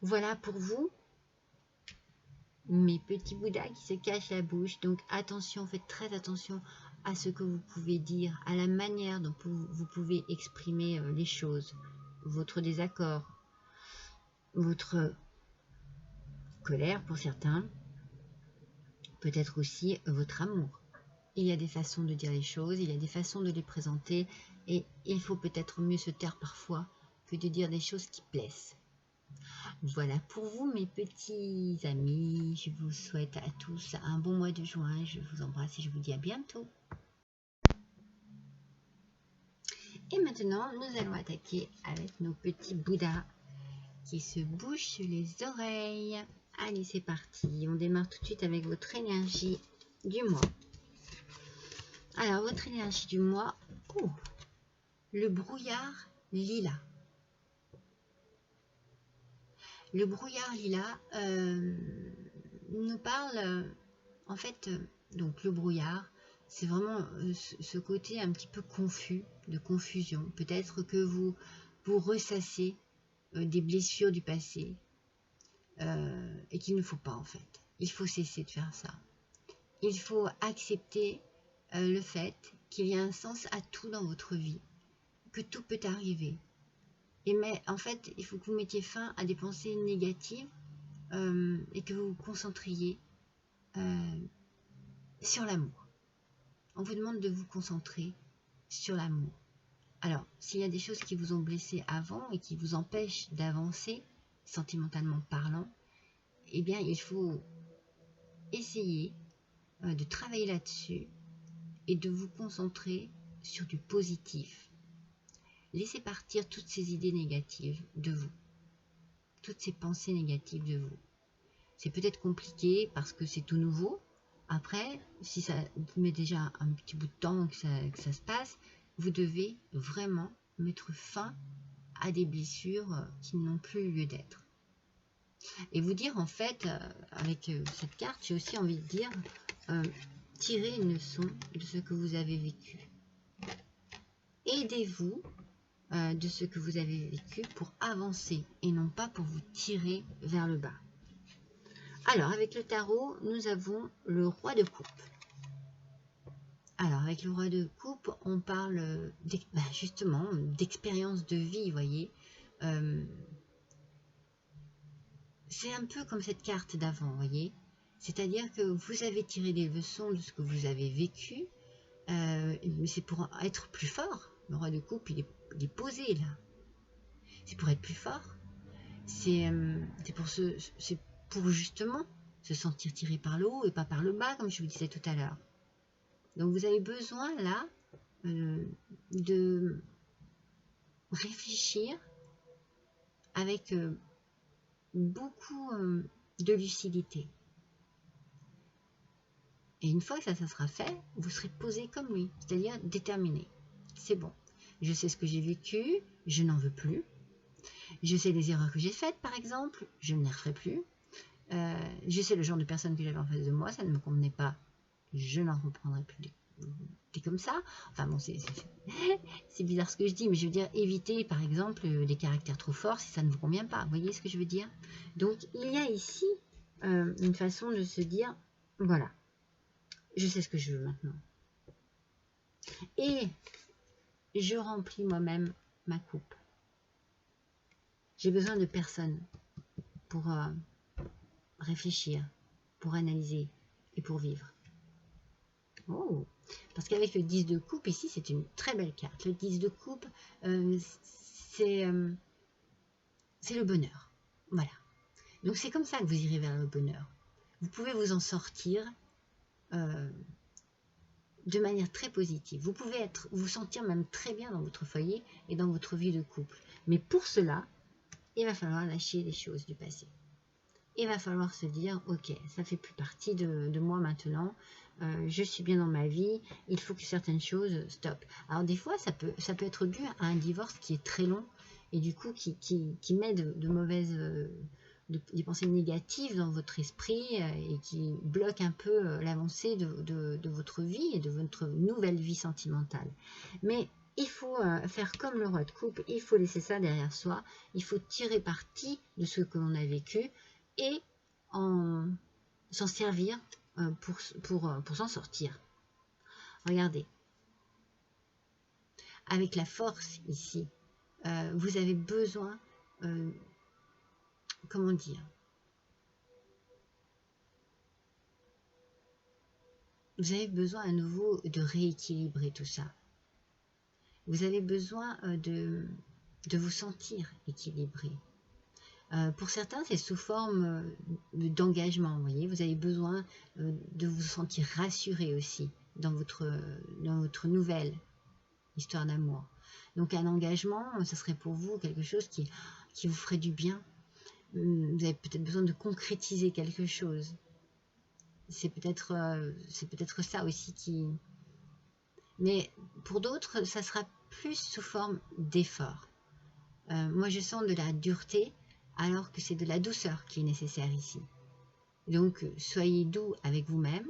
Voilà pour vous, mes petits bouddhas qui se cachent la bouche. Donc attention, faites très attention à ce que vous pouvez dire, à la manière dont vous pouvez exprimer les choses, votre désaccord, votre colère pour certains, peut-être aussi votre amour. Il y a des façons de dire les choses, il y a des façons de les présenter, et il faut peut-être mieux se taire parfois que de dire des choses qui plaisent. Voilà pour vous mes petits amis, je vous souhaite à tous un bon mois de juin, je vous embrasse et je vous dis à bientôt. Et maintenant, nous allons attaquer avec nos petits Bouddhas qui se bouchent les oreilles. Allez, c'est parti. On démarre tout de suite avec votre énergie du mois. Alors, votre énergie du mois, le brouillard lilas. Le brouillard lilas nous parle, en fait, donc le brouillard, c'est vraiment ce côté un petit peu confus, de confusion. Peut-être que vous ressassez des blessures du passé et qu'il ne faut pas en fait. Il faut cesser de faire ça. Il faut accepter le fait qu'il y a un sens à tout dans votre vie, que tout peut arriver. Mais en fait, il faut que vous mettiez fin à des pensées négatives et que vous vous concentriez sur l'amour. On vous demande de vous concentrer sur l'amour. Alors, s'il y a des choses qui vous ont blessé avant et qui vous empêchent d'avancer, sentimentalement parlant, eh bien, il faut essayer de travailler là-dessus et de vous concentrer sur du positif. Laissez partir toutes ces idées négatives de vous, toutes ces pensées négatives de vous. C'est peut-être compliqué parce que c'est tout nouveau. Après, si ça vous met déjà un petit bout de temps que ça se passe, vous devez vraiment mettre fin à des blessures qui n'ont plus lieu d'être. Et vous dire en fait, avec cette carte, j'ai aussi envie de dire, tirez une leçon de ce que vous avez vécu. Aidez-vous de ce que vous avez vécu pour avancer et non pas pour vous tirer vers le bas. Alors, avec le tarot, nous avons le roi de coupe. Alors, avec le roi de coupe, on parle justement d'expérience de vie, vous voyez. C'est un peu comme cette carte d'avant, vous voyez. C'est-à-dire que vous avez tiré des leçons de ce que vous avez vécu, mais c'est pour être plus fort. Le roi de coupe, il est posé là. C'est pour être plus fort. C'est pour justement se sentir tiré par le haut et pas par le bas, comme je vous disais tout à l'heure. Donc vous avez besoin là de réfléchir avec beaucoup de lucidité. Et une fois que ça sera fait, vous serez posé comme lui, c'est-à-dire déterminé. C'est bon, je sais ce que j'ai vécu, je n'en veux plus. Je sais les erreurs que j'ai faites, par exemple, je ne les referai plus. Je sais le genre de personne que j'avais en face de moi, ça ne me convenait pas, je n'en reprendrai plus des comme ça. Enfin bon, c'est bizarre ce que je dis, mais je veux dire, éviter par exemple des caractères trop forts si ça ne vous convient pas. Vous voyez ce que je veux dire? Donc il y a ici une façon de se dire, voilà, je sais ce que je veux maintenant. Et je remplis moi-même ma coupe. J'ai besoin de personne pour réfléchir, pour analyser et pour vivre. Oh, parce qu'avec le 10 de coupe, ici, c'est une très belle carte. Le 10 de coupe, c'est le bonheur. Voilà. Donc, c'est comme ça que vous irez vers le bonheur. Vous pouvez vous en sortir de manière très positive. Vous pouvez vous sentir même très bien dans votre foyer et dans votre vie de couple. Mais pour cela, il va falloir lâcher les choses du passé. Il va falloir se dire, ok, ça fait plus partie de moi maintenant, je suis bien dans ma vie, il faut que certaines choses stoppent. Alors des fois, ça peut être dû à un divorce qui est très long et du coup qui met de mauvaises, des pensées négatives dans votre esprit et qui bloque un peu l'avancée de votre vie et de votre nouvelle vie sentimentale. Mais il faut faire comme le roi de coupe, il faut laisser ça derrière soi, il faut tirer parti de ce que l'on a vécu et s'en servir pour s'en sortir. Regardez. Avec la force ici, vous avez besoin, comment dire, vous avez besoin à nouveau de rééquilibrer tout ça. Vous avez besoin de vous sentir équilibré. Pour certains, c'est sous forme d'engagement, vous voyez. Vous avez besoin de vous sentir rassuré aussi dans votre nouvelle histoire d'amour. Donc un engagement, ça serait pour vous quelque chose qui vous ferait du bien. Vous avez peut-être besoin de concrétiser quelque chose. C'est peut-être ça aussi qui... Mais pour d'autres, ça sera plus sous forme d'effort. Moi, je sens de la dureté, alors que c'est de la douceur qui est nécessaire ici. Donc, soyez doux avec vous-même,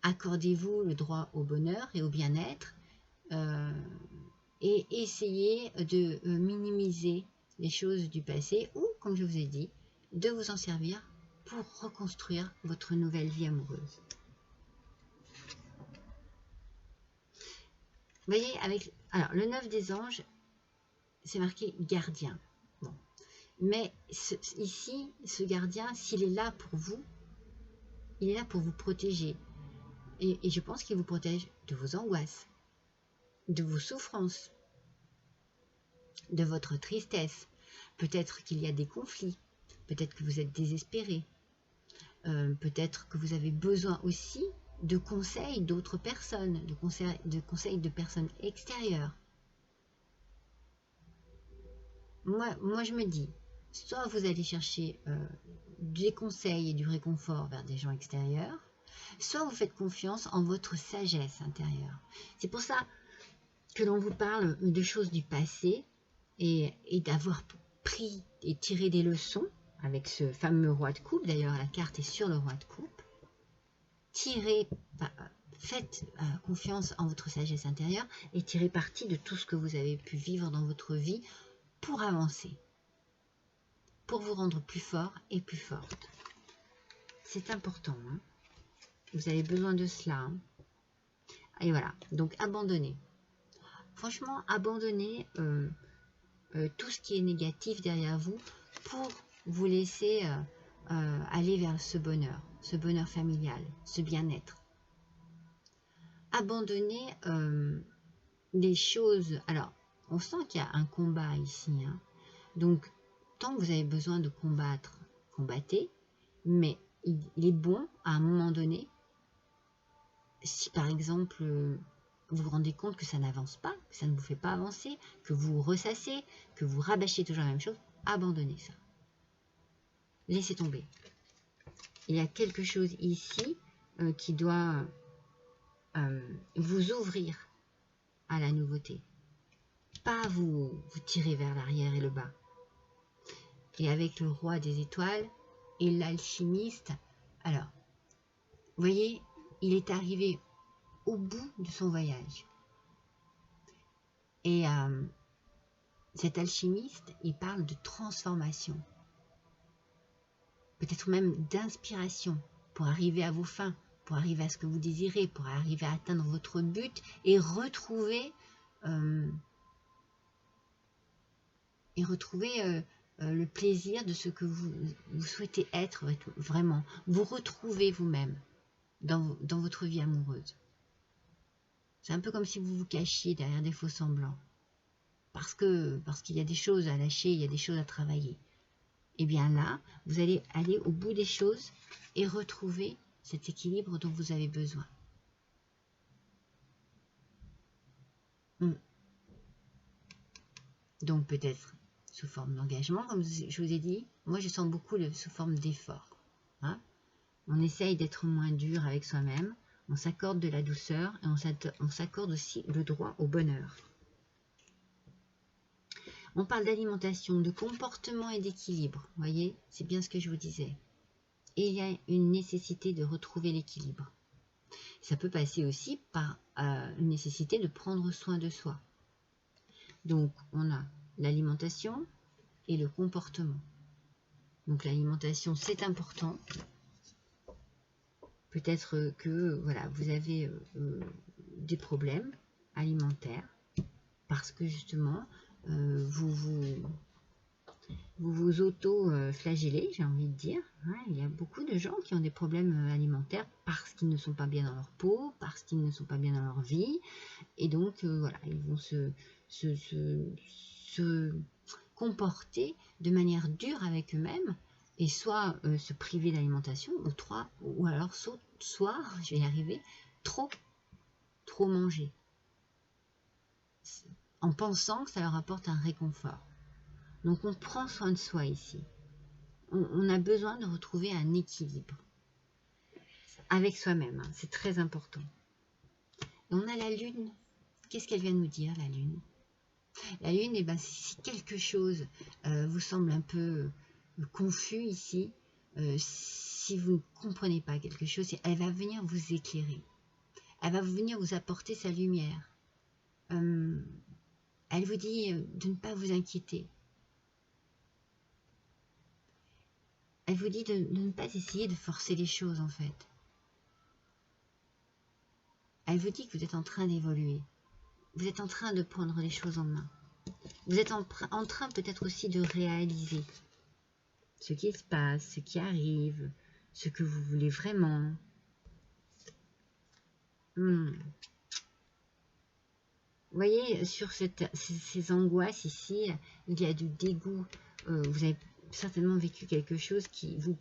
accordez-vous le droit au bonheur et au bien-être, et essayez de minimiser les choses du passé, ou, comme je vous ai dit, de vous en servir pour reconstruire votre nouvelle vie amoureuse. Vous voyez, alors, le 9 des anges, c'est marqué gardien. Bon. Mais ici, ce gardien, s'il est là pour vous, il est là pour vous protéger. Et je pense qu'il vous protège de vos angoisses, de vos souffrances, de votre tristesse. Peut-être qu'il y a des conflits, peut-être que vous êtes désespéré, peut-être que vous avez besoin aussi de conseils d'autres personnes, de conseils de personnes extérieures. Moi, je me dis, soit vous allez chercher des conseils et du réconfort vers des gens extérieurs, soit vous faites confiance en votre sagesse intérieure. C'est pour ça que l'on vous parle de choses du passé et d'avoir pris et tiré des leçons avec ce fameux roi de coupe. D'ailleurs, la carte est sur le roi de coupe. Faites confiance en votre sagesse intérieure et tirez parti de tout ce que vous avez pu vivre dans votre vie pour avancer, pour vous rendre plus fort et plus forte. C'est important, hein. Vous avez besoin de cela, hein. Et voilà, donc abandonnez. Franchement, abandonnez tout ce qui est négatif derrière vous pour vous laisser aller vers ce bonheur familial, ce bien-être. Abandonnez les choses. Alors, on sent qu'il y a un combat ici, hein. Donc, tant que vous avez besoin de combattre, combattez, mais il est bon à un moment donné, si par exemple vous vous rendez compte que ça n'avance pas, que ça ne vous fait pas avancer, que vous ressassez, que vous rabâchez toujours la même chose, abandonnez ça. Laissez tomber. Il y a quelque chose ici qui doit vous ouvrir à la nouveauté. Pas vous tirer vers l'arrière et le bas. Et avec le roi des étoiles et l'alchimiste, alors, vous voyez, il est arrivé au bout de son voyage. Et cet alchimiste, il parle de transformation. Peut-être même d'inspiration pour arriver à vos fins, pour arriver à ce que vous désirez, pour arriver à atteindre votre but et retrouver le plaisir de ce que vous souhaitez être vraiment. Vous retrouvez vous-même dans votre vie amoureuse. C'est un peu comme si vous vous cachiez derrière des faux semblants. Parce qu'il y a des choses à lâcher, il y a des choses à travailler. Et bien là, vous allez aller au bout des choses et retrouver cet équilibre dont vous avez besoin. Donc peut-être sous forme d'engagement, comme je vous ai dit, moi je sens beaucoup sous forme d'effort. Hein? On essaye d'être moins dur avec soi-même, on s'accorde de la douceur et on s'accorde aussi le droit au bonheur. On parle d'alimentation, de comportement et d'équilibre. Vous voyez, c'est bien ce que je vous disais. Et il y a une nécessité de retrouver l'équilibre. Ça peut passer aussi par une nécessité de prendre soin de soi. Donc, on a l'alimentation et le comportement. Donc, l'alimentation, c'est important. Peut-être que voilà, vous avez des problèmes alimentaires parce que justement, vous vous vous auto-flagellez, j'ai envie de dire. Hein. Il y a beaucoup de gens qui ont des problèmes alimentaires parce qu'ils ne sont pas bien dans leur peau, parce qu'ils ne sont pas bien dans leur vie. Et donc, voilà, ils vont se comporter de manière dure avec eux-mêmes et soit se priver d'alimentation ou alors soit, je vais y arriver, trop manger en pensant que ça leur apporte un réconfort. Donc on prend soin de soi ici. On a besoin de retrouver un équilibre avec soi-même, hein, c'est très important. Et on a la lune. Qu'est-ce qu'elle vient nous dire, la lune? La lune, eh ben, si quelque chose vous semble un peu confus ici, si vous ne comprenez pas quelque chose, elle va venir vous éclairer. Elle va venir vous apporter sa lumière. Elle vous dit de ne pas vous inquiéter. Elle vous dit de ne pas essayer de forcer les choses, en fait. Elle vous dit que vous êtes en train d'évoluer. Vous êtes en train de prendre les choses en main. Vous êtes en train peut-être aussi de réaliser ce qui se passe, ce qui arrive, ce que vous voulez vraiment. Vous voyez, sur ces angoisses ici, il y a du dégoût. Vous avez certainement vécu quelque chose qui vous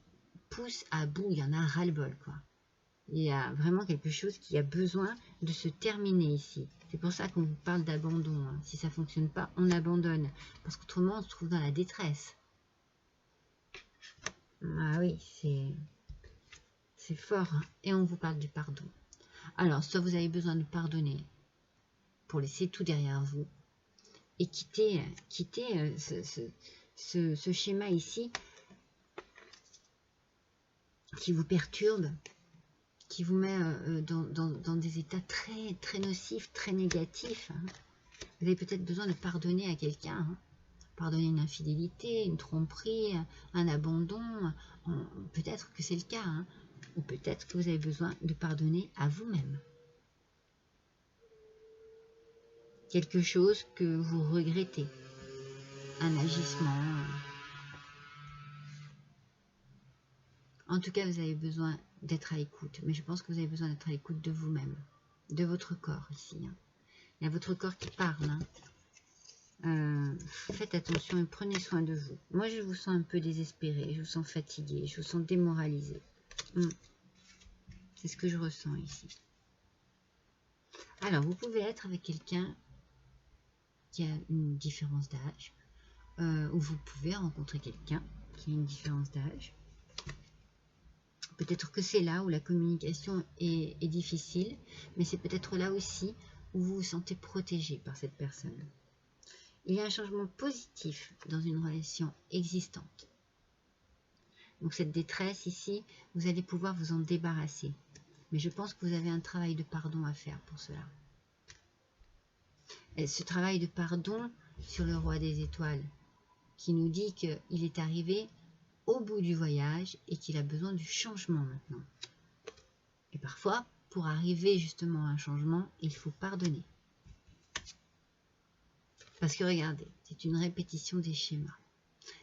pousse à bout. Il y en a ras-le-bol, quoi. Il y a vraiment quelque chose qui a besoin de se terminer ici. C'est pour ça qu'on vous parle d'abandon. Hein. Si ça ne fonctionne pas, on abandonne. Parce qu'autrement, on se trouve dans la détresse. Ah oui, c'est fort. Hein. Et on vous parle du pardon. Alors, soit vous avez besoin de pardonner pour laisser tout derrière vous et quitter ce schéma ici qui vous perturbe, qui vous met dans des états très, très nocifs, très négatifs. Hein. Vous avez peut-être besoin de pardonner à quelqu'un. Hein. Pardonner une infidélité, une tromperie, un abandon. Peut-être que c'est le cas. Hein. Ou peut-être que vous avez besoin de pardonner à vous-même. Quelque chose que vous regrettez. Un agissement. En tout cas, vous avez besoin d'être à l'écoute. Mais je pense que vous avez besoin d'être à l'écoute de vous-même. De votre corps ici. Hein. Il y a votre corps qui parle. Hein. Faites attention et prenez soin de vous. Moi, je vous sens un peu désespéré. Je vous sens fatigué. Je vous sens démoralisé. C'est ce que je ressens ici. Alors, vous pouvez être avec quelqu'un qui a une différence d'âge. Ou vous pouvez rencontrer quelqu'un qui a une différence d'âge. Peut-être que c'est là où la communication est difficile, mais c'est peut-être là aussi où vous vous sentez protégé par cette personne. Il y a un changement positif dans une relation existante. Donc cette détresse ici, vous allez pouvoir vous en débarrasser. Mais je pense que vous avez un travail de pardon à faire pour cela. Et ce travail de pardon sur le roi des étoiles, qui nous dit qu'il est arrivé au bout du voyage et qu'il a besoin du changement maintenant. Et parfois, pour arriver justement à un changement, il faut pardonner. Parce que regardez, c'est une répétition des schémas.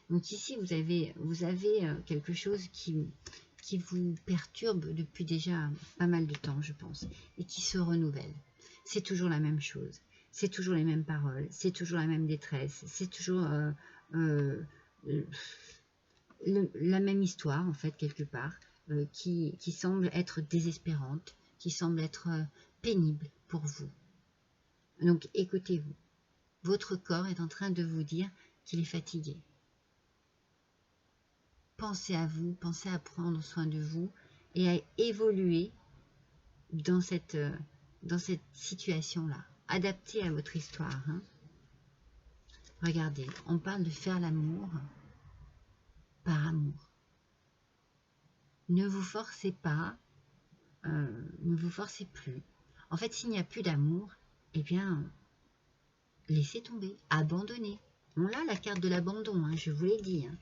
Donc ici, vous avez quelque chose qui vous perturbe depuis déjà pas mal de temps, je pense, et qui se renouvelle. C'est toujours la même chose, c'est toujours les mêmes paroles, c'est toujours la même détresse, c'est toujours la même histoire, en fait, quelque part, qui semble être désespérante, qui semble être pénible pour vous. Donc, écoutez-vous. Votre corps est en train de vous dire qu'il est fatigué. Pensez à vous, pensez à prendre soin de vous et à évoluer dans cette situation-là, adaptée à votre histoire. Hein. Regardez, on parle de faire l'amour par amour. Ne vous forcez pas, ne vous forcez plus. En fait, s'il n'y a plus d'amour, eh bien, laissez tomber, abandonnez. On a la carte de l'abandon, hein, je vous l'ai dit. Hein.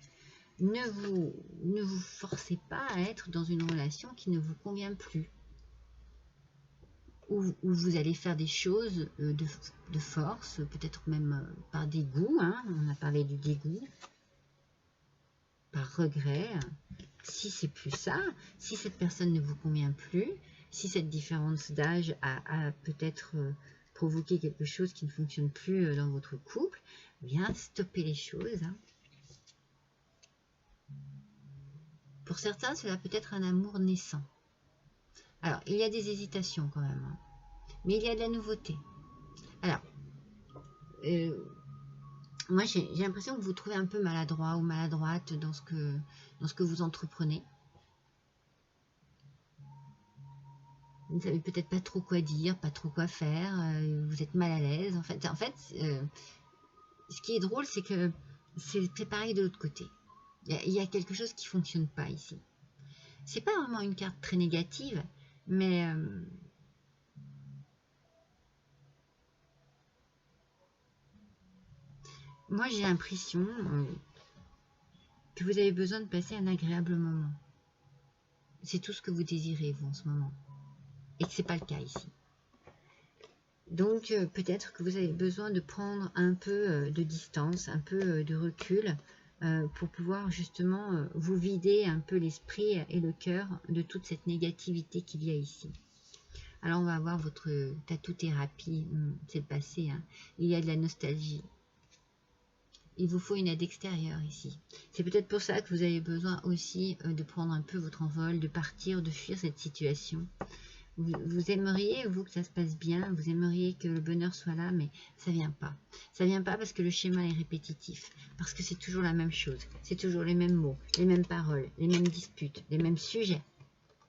Ne vous forcez pas à être dans une relation qui ne vous convient plus. Où vous allez faire des choses de force, peut-être même par dégoût. Hein, on a parlé du dégoût. par regret, si c'est plus ça, si cette personne ne vous convient plus, si cette différence d'âge a peut-être provoqué quelque chose qui ne fonctionne plus dans votre couple, eh bien stoppez les choses. Hein. Pour certains, cela peut être un amour naissant. Alors, il y a des hésitations quand même, hein, mais il y a de la nouveauté. Alors, moi j'ai l'impression que vous trouvez un peu maladroit ou maladroite dans ce que vous entreprenez. Vous ne savez peut-être pas trop quoi dire, pas trop quoi faire, vous êtes mal à l'aise. En fait, ce qui est drôle, c'est que c'est pareil de l'autre côté. Il y a quelque chose qui ne fonctionne pas ici. C'est pas vraiment une carte très négative, mais moi j'ai l'impression que vous avez besoin de passer un agréable moment. C'est tout ce que vous désirez, vous, en ce moment. Et que ce n'est pas le cas ici. Donc, peut-être que vous avez besoin de prendre un peu de distance, un peu de recul, pour pouvoir justement vous vider un peu l'esprit et le cœur de toute cette négativité qu'il y a ici. Alors, on va voir votre tatou-thérapie, c'est le passé, hein. Il y a de la nostalgie. Il vous faut une aide extérieure ici. C'est peut-être pour ça que vous avez besoin aussi de prendre un peu votre envol, de partir, de fuir cette situation. Vous aimeriez, vous, que ça se passe bien, vous aimeriez que le bonheur soit là, mais ça vient pas. Ça vient pas parce que le schéma est répétitif, parce que c'est toujours la même chose, c'est toujours les mêmes mots, les mêmes paroles, les mêmes disputes, les mêmes sujets.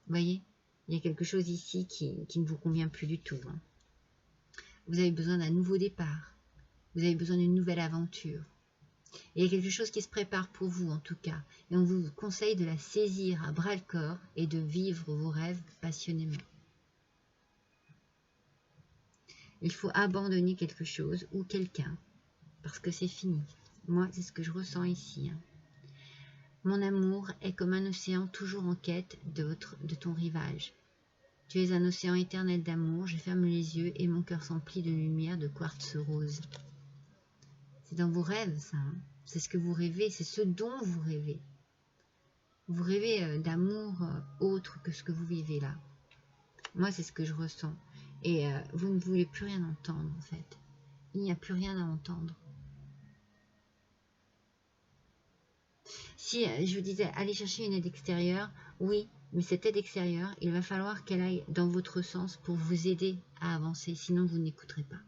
Vous voyez, il y a quelque chose ici qui ne vous convient plus du tout. Hein. Vous avez besoin d'un nouveau départ, vous avez besoin d'une nouvelle aventure. Il y a quelque chose qui se prépare pour vous en tout cas, et on vous conseille de la saisir à bras-le-corps et de vivre vos rêves passionnément. Il faut abandonner quelque chose ou quelqu'un, parce que c'est fini. Moi, c'est ce que je ressens ici. Hein. Mon amour est comme un océan toujours en quête de ton rivage. Tu es un océan éternel d'amour, je ferme les yeux et mon cœur s'emplit de lumière de quartz rose. C'est dans vos rêves, ça. Hein. C'est ce que vous rêvez, c'est ce dont vous rêvez. Vous rêvez d'amour autre que ce que vous vivez là. Moi, c'est ce que je ressens. Et vous ne voulez plus rien entendre, en fait. Il n'y a plus rien à entendre. Si je vous disais, allez chercher une aide extérieure, oui, mais cette aide extérieure, il va falloir qu'elle aille dans votre sens pour vous aider à avancer, sinon vous n'écouterez pas.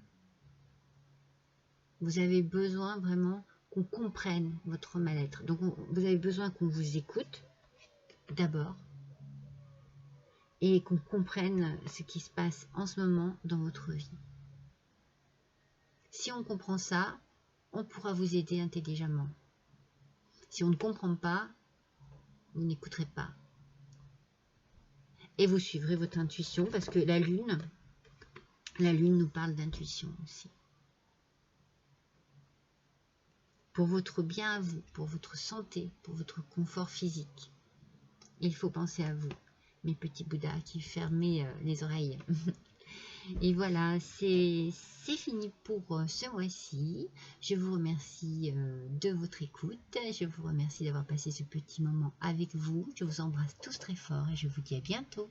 Vous avez besoin vraiment qu'on comprenne votre mal-être. Donc, vous avez besoin qu'on vous écoute, d'abord, et qu'on comprenne ce qui se passe en ce moment dans votre vie. Si on comprend ça, on pourra vous aider intelligemment. Si on ne comprend pas, vous n'écouterez pas. Et vous suivrez votre intuition parce que la lune nous parle d'intuition aussi. Pour votre bien à vous, pour votre santé, pour votre confort physique, il faut penser à vous, mes petits Bouddhas qui fermez les oreilles. Et voilà, c'est fini pour ce mois-ci. Je vous remercie de votre écoute. Je vous remercie d'avoir passé ce petit moment avec vous. Je vous embrasse tous très fort et je vous dis à bientôt.